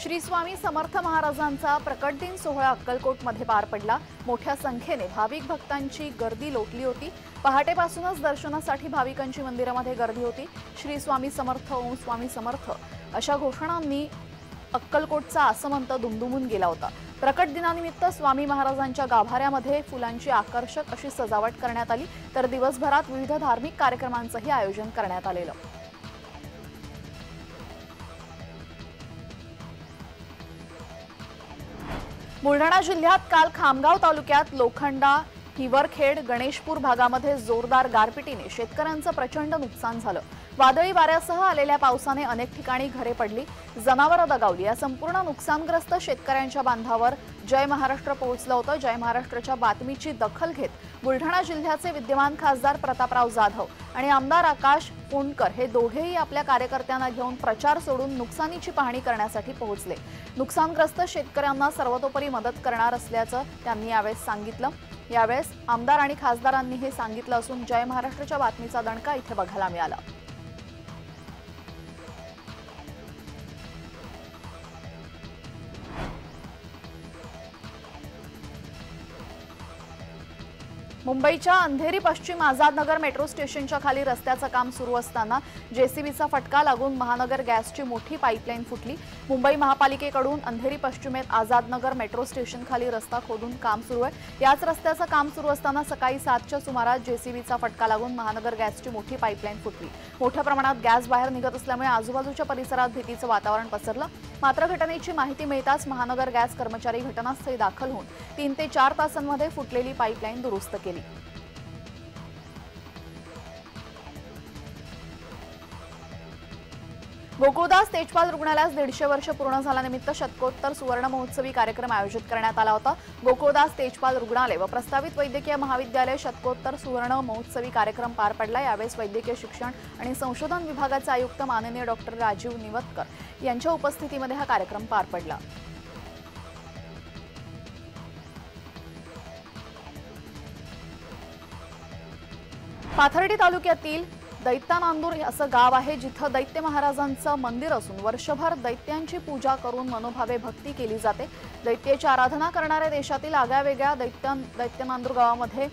श्री स्वामी समर्थ महाराजांचा प्रकट दिन सोहळा अक्कलकोटमध्ये पार पडला। मोठ्या संख्येने भाविक भक्तांची गर्दी लोटली होती। पहाटेपासूनच दर्शनासाठी भाविकांची मंदिरामध्ये गर्दी होती। श्री स्वामी समर्थ, ओम स्वामी समर्थ अशा घोषणांनी अक्कलकोटचा आसमंत दुमदुमून गेला होता। प्रकट दिनानिमित्त स्वामी महाराजांच्या गाभाऱ्यामध्ये फुलांची आकर्षक अशी सजावट करण्यात आली, तर दिवसभरात विविध धार्मिक कार्यक्रमांचंही आयोजन करण्यात आलेलं। बुलढाणा जिल्ह्यात काल खामगाव तालुक्यात लोखंडा, हिवरखेड, गणेशपूर भागामध्ये जोरदार गारपिटीने शेतकऱ्यांचं प्रचंड नुकसान झालं। वादळी वाऱ्यासह आलेल्या पावसाने अनेक ठिकाणी घरे पडली, जनावरं दगावली। या संपूर्ण नुकसानग्रस्त शेतकऱ्यांच्या बांधावर जय महाराष्ट्र पोहोचलं होतं। जय महाराष्ट्राच्या बातमीची दखल घेत बुलढाणा जिल्ह्याचे विद्यमान खासदार प्रतापराव जाधव आणि आमदार आकाश फोंडकर हे दोघेही आपल्या कार्यकर्त्यांना घेऊन प्रचार सोडून नुकसानीची पाहणी करण्यासाठी पोहोचले। नुकसानग्रस्त शेतकऱ्यांना सर्वतोपरी मदत करणार असल्याचं त्यांनी यावेळेस सांगितलं। यावेळेस आमदार आणि खासदारांनी हे सांगितलं असून जय महाराष्ट्राच्या बातमीचा दणका इथे बघायला मिळाला। मुंबईच्या अंधेरी पश्चिम आझादनगर मेट्रो स्टेशनच्या खाली रस्त्याचं काम सुरू असताना जेसीबीचा फटका लागून महानगर गॅसची मोठी पाईपलाईन फुटली। मुंबई महापालिकेकडून अंधेरी पश्चिमेत आझादनगर मेट्रो स्टेशन खाली रस्ता खोदून काम सुरू आहे। याच रस्त्याचं काम सुरू असताना सकाळी 7च्या सुमारास जेसीबीचा फटका लागून महानगर गॅसची मोठी पाईपलाईन फुटली। मोठ्या प्रमाणात गॅस बाहेर निघत असल्यामुळे आजूबाजूच्या परिसरात भीतीचं वातावरण पसरलं। मात्र घटनेची माहिती मिळताच महानगर गॅस कर्मचारी घटनास्थळी दाखल होऊन 3 ते 4 तासांमध्ये फुटलेली पाईपलाईन दुरुस्त केली। गोकुळदास तेजपाल रुग्णालयास 150 वर्ष पूर्ण झाल्यानिमित्त शतकोत्तर सुवर्ण महोत्सवी कार्यक्रम आयोजित करण्यात आला होता। गोकुळदास तेजपाल रुग्णालय व प्रस्तावित वैद्यकीय महाविद्यालय शतकोत्तर सुवर्ण महोत्सवी कार्यक्रम पार पडला। यावेळेस वैद्यकीय शिक्षण आणि संशोधन विभागाचे आयुक्त माननीय डॉक्टर राजीव निवतकर यांच्या उपस्थितीमध्ये हा कार्यक्रम पार पडला। पाथर्डी तालुक्यातील दैत्यानांदूर असं गाव आहे, जिथं दैत्य महाराजांचं मंदिर असून वर्षभर दैत्यांची पूजा करून मनोभावे भक्ती केली जाते। दैत्याची आराधना करणाऱ्या देशातील आगळ्यावेगळ्या दैत्यानांदूर गावामध्ये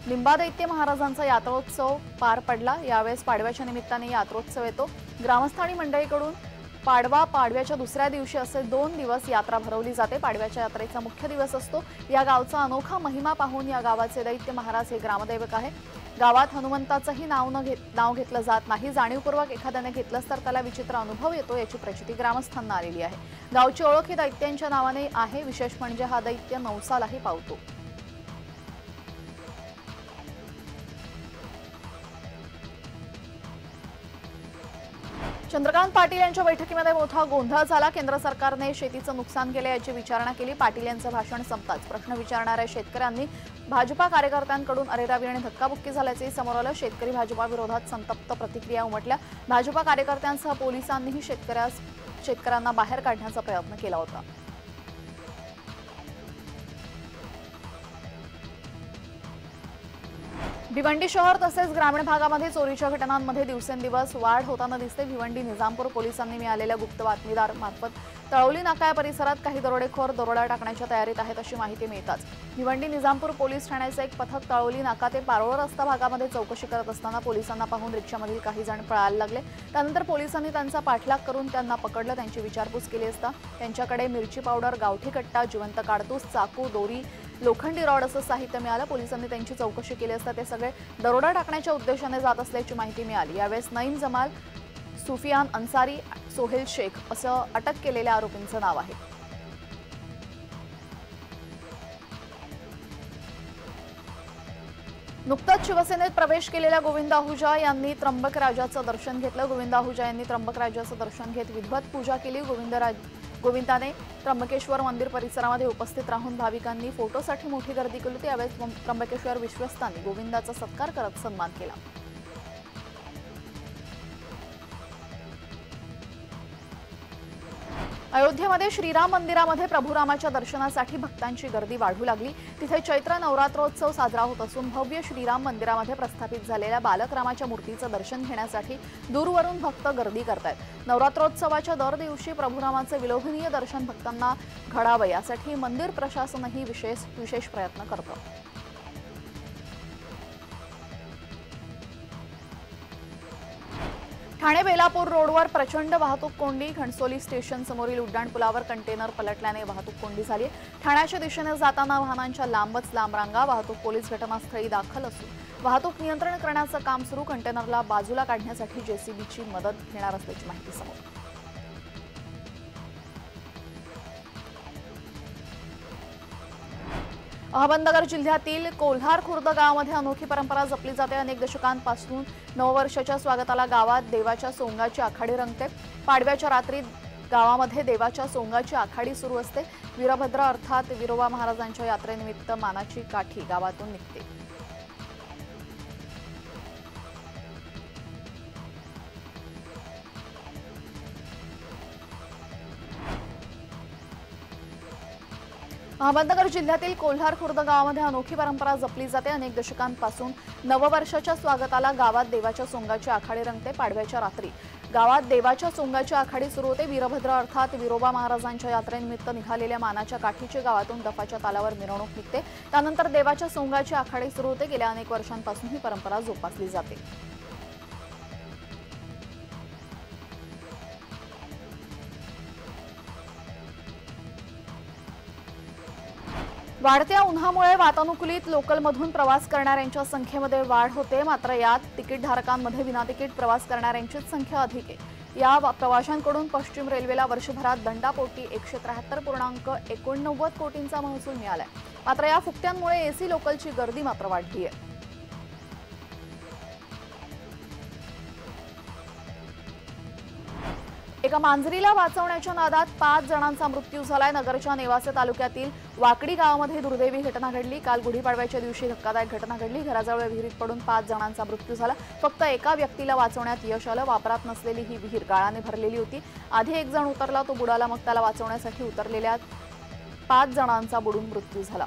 लिंबादैत्य महाराजांचा यात्रोत्सव पार पडला। यावेळेस पाडव्याच्या निमित्ताने यात्रोत्सव येतो। ग्रामस्थ आणि मंडळीकडून पाडव्याच्या दुसऱ्या दिवशी असे 2 दिवस यात्रा भरवली जाते। पाडव्याच्या यात्रेचा मुख्य दिवस असतो। या गावचा अनोखा महिमा पाहून या गावाचे दैत्य महाराज हे ग्रामदैवक आहे। गावात हनुमंताचंही नाव घेतलं जात नाही। जाणीवपूर्वक एखाद्याने घेतलंच तर त्याला विचित्र अनुभव येतो, याची प्रचिती ग्रामस्थांना आलेली आहे। गावची ओळख ही दैत्यांच्या नावाने आहे। विशेष म्हणजे हा दैत्य नवसालाही पावतो। चंद्रकांत पाटील यांच्या बैठकीमध्ये मोठा गोंधळ झाला। केंद्र सरकारने शेतीचं नुकसान केले याची विचारणा केली। पाटील यांचं भाषण संपताच प्रश्न विचारणाऱ्या शेतकऱ्यांनी भाजपा कार्यकर्त्यांकडून अरेरावी आणि धक्काबुक्की झाल्याचे समोर आलं। शेतकरी भाजपा विरोधात संतप्त प्रतिक्रिया उमटल्या। भाजपा कार्यकर्त्यांसह पोलिसांनीही शेतकऱ्यांना बाहेर काढण्याचा प्रयत्न केला होता। भिवंडी शहर तसेच ग्रामीण भागामध्ये चोरीच्या घटनांमध्ये दिवसेंदिवस वाढ होताना दिसते। भिवंडी निजामपूर पोलिसांनी मिळालेल्या गुप्त बातमीदार मार्फत तळवली नाका या परिसरात काही दरोडेखोर दरोडा टाकण्याच्या तयारीत आहेत अशी माहिती मिळताच भिवंडी निजामपूर पोलीस ठाण्याचे एक पथक तळवली नाका ते पारोळ रस्ता भागामध्ये चौकशी करत असताना पोलिसांना पाहून रिक्षामधील काही जण पळायला लागले। त्यानंतर पोलिसांनी त्यांचा पाठलाग करून त्यांना पकडलं। त्यांची विचारपूस केली असता त्यांच्याकडे मिरची पावडर, गावठी कट्टा, जिवंत काडतूस, चाकू, दोरी, लोखंडी रॉड असं साहित्य मिळालं। पोलिसांनी त्यांची चौकशी केली असता ते सगळे दरोडा टाकण्याच्या उद्देशाने जात असल्याची माहिती मिळाली। यावेळेस नईम जमाल, सुफियान अन्सारी, सोहेल शेख असं अटक केलेल्या आरोपींचं नाव आहे। नुकताच शिवसेनेत प्रवेश केलेल्या गोविंद आहुजा यांनी त्र्यंबक राजाचं दर्शन घेतलं। गोविंद आहुजा यांनी त्र्यंबक राजाचं दर्शन घेत विधिवत पूजा केली। गोविंदाने त्र्यंबकेश्वर मंदिर परिसरामध्ये उपस्थित राहून भाविकांनी फोटोसाठी मोठी गर्दी केली होती। यावेळेस त्र्यंबकेश्वर विश्वस्तांनी गोविंदाचा सत्कार करत सन्मान केला। अयोध्येमध्ये श्रीराम मंदिरामध्ये प्रभू रामाच्या दर्शनासाठी भक्तांची गर्दी वाढू लागली। तिथे चैत्र नवरात्रोत्सव साजरा होत असून भव्य श्रीराम मंदिरामध्ये प्रस्थापित झालेल्या बालक रामाच्या मूर्तीचं दर्शन घेण्यासाठी दूरवरून भक्त गर्दी करतायत। नवरात्रोत्सवाच्या दर दिवशी प्रभू रामाचे विलोभनीय दर्शन भक्तांना घडावं यासाठी मंदिर प्रशासनही विशेष प्रयत्न करतं। ठाणे बेलापूर रोडवर प्रचंड वाहतूक कोंडी। घणसोली स्टेशन समोरील उड्डाणपुलावर कंटेनर पलटल्याने वाहतूक कोंडी झाली। ठाण्याच्या दिशेने जाताना वाहनांच्या लांबच लांब रांगा। वाहतूक पोलीस घटनास्थळी दाखल असून वाहतूक नियंत्रण करण्याचं काम सुरू। कंटेनरला बाजूला काढण्यासाठी जेसीबीची मदत घेणार असल्याची माहिती समोर। अहमदनगर जिल्ह्यातील कोल्हार खुर्द गावामध्ये अनोखी परंपरा जपली जाते। अनेक दशकांपासून नववर्षाच्या स्वागताला गावात देवाच्या सोंगाची आखाडी रंगते। पाडव्याच्या रात्री गावामध्ये देवाच्या सोंगाची आखाडी सुरू असते। वीरभद्र अर्थात विरोबा महाराजांच्या यात्रेनिमित्त मानाची काठी गावातून निघते। अहमदनगर जिल्ह्यातील कोल्हार खुर्द गावामध्ये अनोखी परंपरा जपली जाते। अनेक दशकांपासून नववर्षाच्या स्वागताला गावात देवाच्या सोंगाची आखाडी रंगते। पाडव्याच्या रात्री गावात देवाच्या सोंगाची आखाडी सुरू होते। वीरभद्र अर्थात विरोबा महाराजांच्या यात्रेनिमित्त निघालेल्या मानाच्या काठीची गावातून डफाच्या तालावर मिरवणूक निघते। त्यानंतर देवाच्या सोंगाची आखाडी सुरू होते। गेल्या अनेक वर्षांपासून ही परंपरा जोपासली जाते। वाढत्या उन्हामुळे वातानुकूलित लोकलमधून प्रवास करणाऱ्यांच्या संख्येमध्ये वाढ होते। मात्र यात तिकीटधारकांमध्ये विनातिकीट प्रवास करणाऱ्यांचीच संख्या अधिक आहे। या प्रवाशांकडून पश्चिम रेल्वेला वर्षभरात दंडापोटी 173.89 कोटींचा महसूल मिळालाय। मात्र या फुकट्यांमुळे एसी लोकलची गर्दी मात्र वाढली आहे। एका मांजरीला वाचवण्याच्या नादात 5 जणांचा मृत्यू झालाय। नगरच्या नेवासे तालुक्यातील वाकडी गावामध्ये दुर्दैवी घटना घडली। काल गुढीपाडव्याच्या दिवशी धक्कादायक घटना घडली। घराजवळ विहिरीत पडून 5 जणांचा मृत्यू झाला। फक्त एका व्यक्तीला वाचवण्यात यश आलं। वापरात नसलेली ही विहीर गाळाने भरलेली होती। आधी एक जण उतरला, तो बुडाला, मग त्याला वाचवण्यासाठी उतरलेल्या 5 जणांचा बुडून मृत्यू झाला।